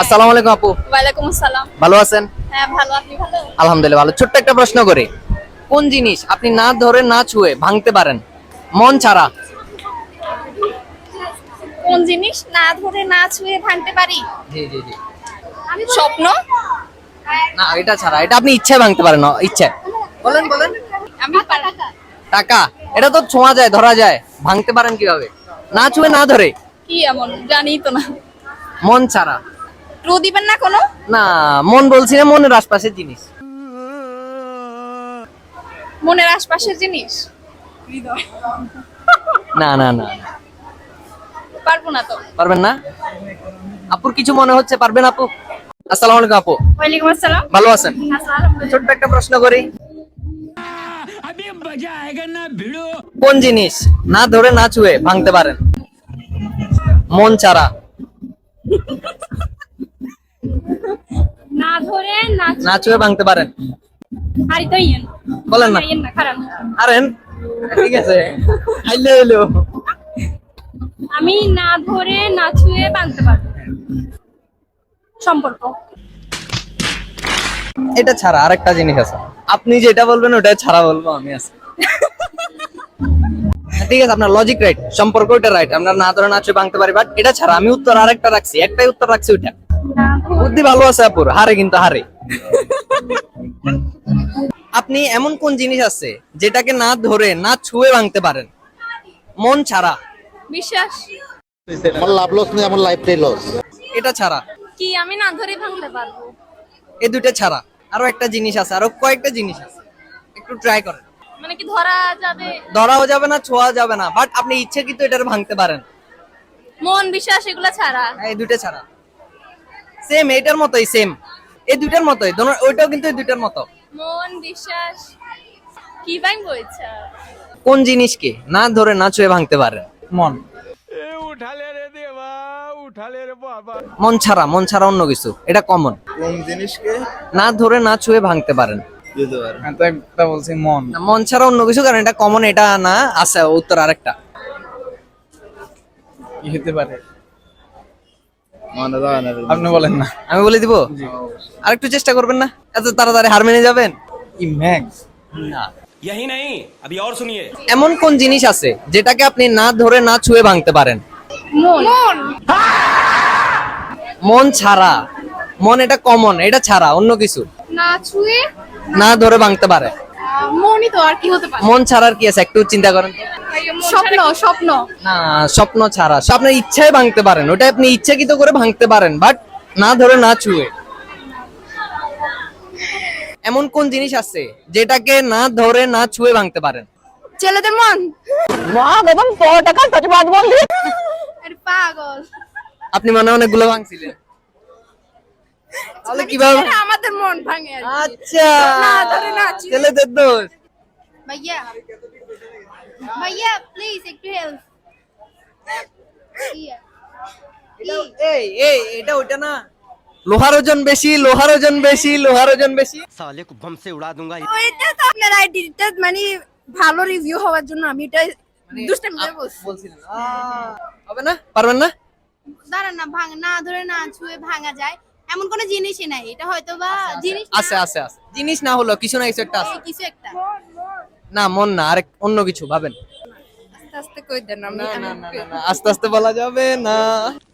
আসসালামু আলাইকুম আপু। ওয়ালাইকুম আসসালাম। ভালো আছেন? হ্যাঁ ভালো, আপনি ভালো? আলহামদুলিল্লাহ ভালো। ছোট্ট একটা প্রশ্ন করি, কোন জিনিস আপনি না ধরে না ছুঁয়ে ভাঙতে পারেন মন ছাড়া? কোন জিনিস না ধরে না ছুঁয়ে ভাঙতে পারি? জি জি জি। স্বপ্ন। না, এটা ছাড়া, এটা আপনি ইচ্ছায় ভাঙতে পারেন, ইচ্ছায়। বলেন বলেন। আমি টাকা, এটা তো ছোঁয়া যায়, ধরা যায়, ভাঙতে পারেন কিভাবে? না ছুঁয়ে না ধরে। কি এমন জানি তো না। মন ছাড়া। ক্লু দিবেন না কোনো? না, মন বলছি না, মনের আশপাশের জিনিস। মনের আশপাশের জিনিস। হৃদয়। না না না, পারবো না তো। পারবেন না? আপুর কিছু মনে হচ্ছে, পারবেন আপু? আসসালামু আলাইকুম আপু। ওয়ালাইকুম আসসালাম। ভালো আছেন? ছোট্ট একটা প্রশ্ন করি, কোন জিনিস না ধরে না ছুঁয়ে ভাঙতে পারেন মন ছাড়া? না ধরে না না ছুঁয়ে ভাঙতে পারেন। হারি তো ইয়েন। বলেন না। ইয়েন না খারাপ। আরেন, ঠিক আছে, আইলে হইলো। আমি না ধরে না ছুঁয়ে ভাঙতে পারবো। সম্পর্ক। এটা ছাড়া আরেকটা জিনিস আছে, আপনি যেটা বলবেন ওটা ছাড়া বলবো আমি আছে। ঠিক আছে, আপনার লজিক রাইট, সম্পর্ক ওটা রাইট, আমরা না ধরে না ছুঁয়ে ভাঙতে পারি, বাট এটা ছাড়া আমি উত্তর আরেকটা রাখছি, একটাই উত্তর রাখছি ওইটা। বুদ্ধি ভালো আছে আপুর, হারে কিন্তু হারে। আপনি এমন কোন জিনিস আছে যেটাকে না ধরে না ছুঁয়ে ভাঙতে পারেন মন ছাড়া? বিশ্বাস। আমার লাভ লস নেই, আমার লাইফটাই লস। এটা ছাড়া, কি আমি না ধরে ভাঙতে পারবো? এই দুটো ছাড়া আরো একটা জিনিস আছে, আরো কয়েকটা জিনিস আছে, একটু ট্রাই করেন। মানে কি ধরা যাবে? ধরাও যাবে না, ছোঁয়া যাবে না, বাট আপনি ইচ্ছে কিন্তু এটা ভাঙতে পারেন। মন বিশ্বাস এগুলা ছাড়া। এই দুটো ছাড়া, সেম এটার মতোই, সেম এই দুইটার মতোই, ওইটাও কিন্তু এই দুইটার মতো। মন বিশ্বাস কি ভাঙবো ইচ্ছা? কোন জিনিসকে না ধরে না ছুঁয়ে ভাঙতে পারেন? মন। মন ছাড়া, মন ছাড়া অন্য কিছু, এটা কমন। কোন জিনিসকে না ধরে না ছুঁয়ে ভাঙতে পারেন। দিতে পারে? আমি তো একটা বলছি মন। না, মন ছাড়া অন্য কিছু, কারণ এটা কমন, এটা না আছে উত্তর আরেকটা। কি হতে পারে মানে দাও না আপনি বলেন না। আমি বলে দিব, আরেকটু চেষ্টা করবেন না? এত তাড়াতাড়ি হার মেনে যাবেন? কি ম্যাক্স? না। यही नहीं, अभी और सुनिए। এমন কোন জিনিস আছে যেটাকে আপনি না ধরে না ছুঁয়ে ভাঙতে পারেন? মন। মন মন ছাড়া, মন এটা কমন, এটা ছাড়া অন্য কিছু না ছুঁয়ে না ধরে ভাঙতে পারে। মনই তো, আর কি হতে পারে? মন ছাড়ার কি আছে, একটু চিন্তা করেন। স্বপ্ন। স্বপ্ন। না, স্বপ্ন ছাড়া, আপনার ইচ্ছায় ভাঙতে পারেন, ওটা আপনি ইচ্ছাকৃত করে ভাঙতে পারেন, বাট না ধরে না ছুঁয়ে। এমন কোন জিনিস আছে যেটাকে না ধরে না ছুঁয়ে ভাঙতে পারেন? ছেলেদের মন। আরে পাগল। আপনি মানে অনেকগুলো ভাঙছিলেন, তাহলে কিভাবে? এটা আমাদের মন ভাঙে আর কি। আচ্ছা, না ধরে না ছুঁয়ে। ছেলেদের দোষ। ভাইয়া ভাইয়া প্লিজ একটু হেল্প। এই এই এটা ওটা না, লোহার ওজন বেশি, লোহার ওজন বেশি, লোহার ওজন বেশি। साले को बम से उड़ा दूंगा। ওইটা তো আপনার আইডিটা মানে ভালো রিভিউ হওয়ার জন্য আমি এটা দুষ্টামি করে বলছি। বলছিলেন হবে না, পারবেন না? দাঁড়ান না, না ধরে না ছুঁয়ে ভাঙা যায় এমন কোনো জিনিসই নাই, এটা হয়তো বা জিনিস না, আছে আছে আছে, জিনিস না হলো কিছু না কিছু একটা আছে। কিছু একটা। না, মন না, আরেক অন্য কিছু ভাবেন। আস্তে আস্তে কই দেন, আমি না না না না, আস্তে আস্তে বলা যাবে না।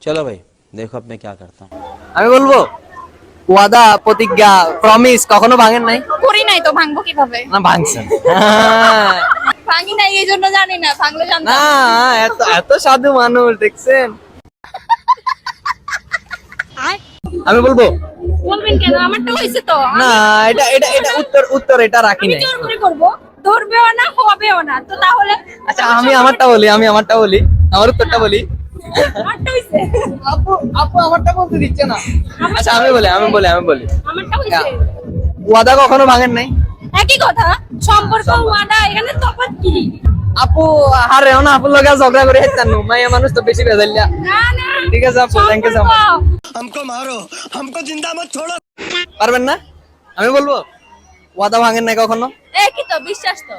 चलो भाई, देखो अब मैं क्या करता हूँ। আমি বলবো, ওয়াদা, প্রতিজ্ঞা, প্রমিস কখনো ভাঙেন নাই? করি নাই তো, ভাঙবো কিভাবে? না, ভাঙছেন। ভাঙি নাই এই জন্য জানি না, ভাঙলে না, জানতাম। এত এত সাধু মানুষ দেখছেন। আমি বলবো বলবেন কেন? আমারটা হইছে তো। না, এটা এটা এটা উত্তর উত্তর এটা রাখি আমি নাই। জোর করে করবো, ধরবেও না হবেও না, তো তাহলে আচ্ছা, আমি আমারটা বলি, আমার উত্তরটা বলি। আমারটা হইছে। আপু আপু আমারটা বলতে দিচ্ছে না। আচ্ছা, আমি বলি। আমারটা হইছে। ওয়াদা কখনো ভাঙেন নাই? একই কথা, সম্পর্ক ওয়াদা, এখানে তফাৎ কি? আপু হারে না, আপুর লগে ঝগড়া করে হেতান মাইয়া মানুষ তো বেশি বেজাইলা। না না, ঠিক আছে আপু, থ্যাংক ইউ সো মাচ। हमको मारो, हमको जिंदा मत छोड़ो। পারবেন না? আমি বলবো, ওয়াদা ভাঙেন নাই কখনো? একই তো, বিশ্বাস তো।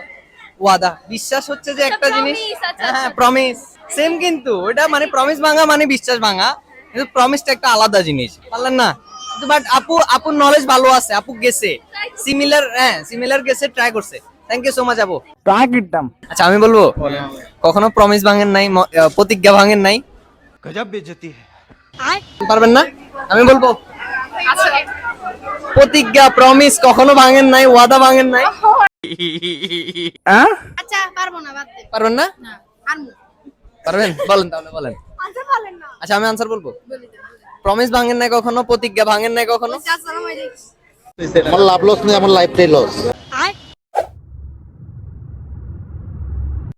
ওয়াদা, বিশ্বাস হচ্ছে যে একটা জিনিস। promise, আচ্ছা, হ্যাঁ, আচ্ছা। প্রমিস সেম, কিন্তু ওটা মানে প্রমিস ভাঙা মানে বিশ্বাস ভাঙা, কিন্তু প্রমিসটা একটা আলাদা জিনিস, পারলেন না? বাট আপুর নলেজ ভালো আছে, আপু গেছে সিমিলার গেছে, ট্রাই করছে। থ্যাংক ইউ সো মাচ আপু। ট্রাই করতাম। আচ্ছা আমি বলবো, কখনো প্রমিস ভাঙেন নাই, প্রতিজ্ঞা ভাঙেন নাই? गजब बेइज्जती है। পারবেন না? আমি বলবো প্রতিজ্ঞা প্রমিস কখনো ভাঙেন নাই, ওয়াদা ভাঙেন নাই? আচ্ছা পারবো না, বাদ দে। পারবেন না? না পারবো। পারবেন? বলেন তাহলে বলেন। আচ্ছা বলেন না। আচ্ছা আমি আনসার বলবো, বলি তো। প্রমিস ভাঙেন নাই কখনো, প্রতিজ্ঞা ভাঙেন নাই কখনো? আসসালামু আলাইকুম। আমার লাভ লস নেই, আমার লাইফটাই লস।